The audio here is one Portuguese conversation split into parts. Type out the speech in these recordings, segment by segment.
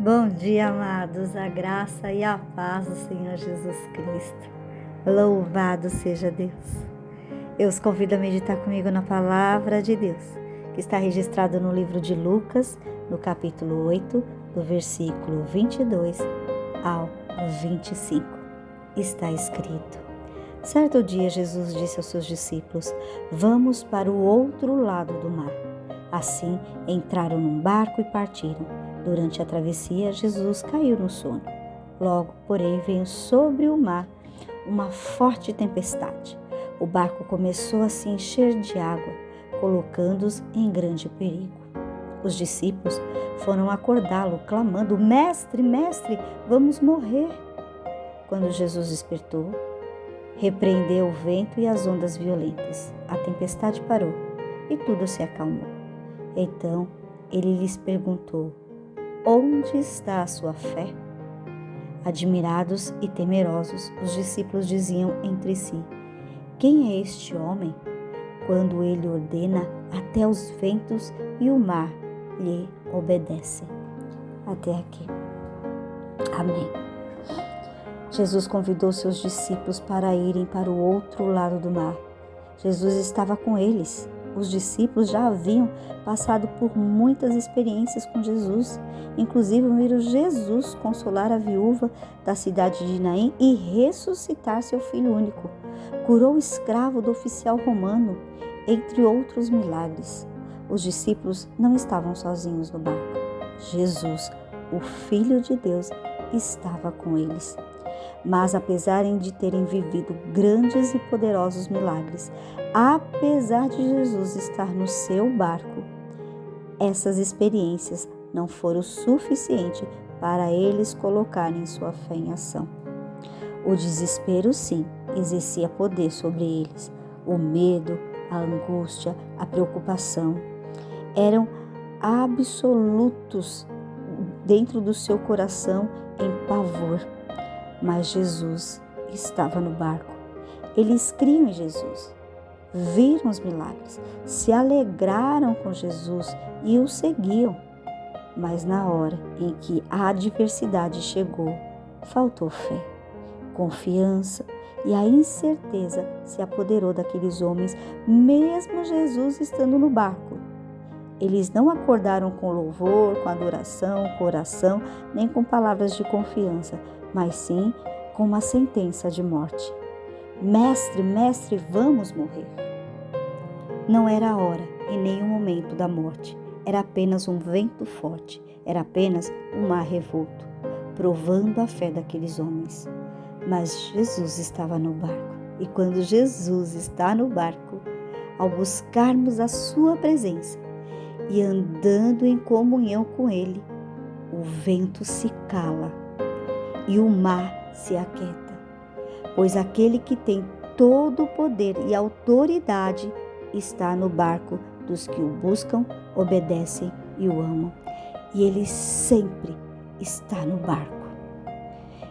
Bom dia, amados, a graça e a paz do Senhor Jesus Cristo. Louvado seja Deus. Eu os convido a meditar comigo na palavra de Deus, que está registrado no livro de Lucas, no capítulo 8, do versículo 22 ao 25. Está escrito: Certo dia Jesus disse aos seus discípulos: Vamos para o outro lado do mar. Assim, entraram num barco e partiram. Durante a travessia, Jesus caiu no sono. Logo, porém, veio sobre o mar uma forte tempestade. O barco começou a se encher de água, colocando-os em grande perigo. Os discípulos foram acordá-lo, clamando: Mestre, mestre, vamos morrer! Quando Jesus despertou, repreendeu o vento e as ondas violentas. A tempestade parou e tudo se acalmou. Então ele lhes perguntou: Onde está a sua fé? Admirados e temerosos, os discípulos diziam entre si: Quem é este homem? Quando ele ordena, até os ventos e o mar lhe obedecem. Até aqui. Amém. Jesus convidou seus discípulos para irem para o outro lado do mar. Jesus estava com eles. Os discípulos já haviam passado por muitas experiências com Jesus, inclusive viram Jesus consolar a viúva da cidade de Naim e ressuscitar seu filho único. Curou o escravo do oficial romano, entre outros milagres. Os discípulos não estavam sozinhos no barco. Jesus, o Filho de Deus, estava com eles. Mas apesar de terem vivido grandes e poderosos milagres, apesar de Jesus estar no seu barco, essas experiências não foram suficientes para eles colocarem sua fé em ação. O desespero, sim, exercia poder sobre eles. O medo, a angústia, a preocupação eram absolutos dentro do seu coração em pavor. Mas Jesus estava no barco. Eles criam em Jesus, viram os milagres, se alegraram com Jesus e o seguiam. Mas na hora em que a adversidade chegou, faltou fé, confiança e a incerteza se apoderou daqueles homens, mesmo Jesus estando no barco. Eles não acordaram com louvor, com adoração, com oração, nem com palavras de confiança, mas sim com uma sentença de morte. Mestre, mestre, vamos morrer. Não era a hora e nem o momento da morte. Era apenas um vento forte, era apenas um mar revolto, provando a fé daqueles homens. Mas Jesus estava no barco. E quando Jesus está no barco, ao buscarmos a sua presença e andando em comunhão com Ele, o vento se cala e o mar se aquieta, pois aquele que tem todo o poder e autoridade está no barco dos que o buscam, obedecem e o amam. E Ele sempre está no barco.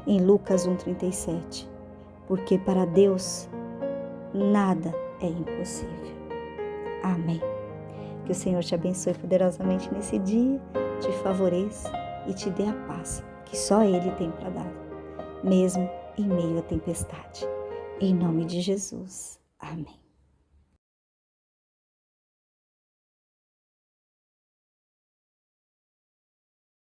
Em Lucas 1,37, porque para Deus nada é impossível. Amém. Que o Senhor te abençoe poderosamente nesse dia, te favoreça e te dê a paz que só Ele tem para dar, mesmo em meio à tempestade. Em nome de Jesus. Amém.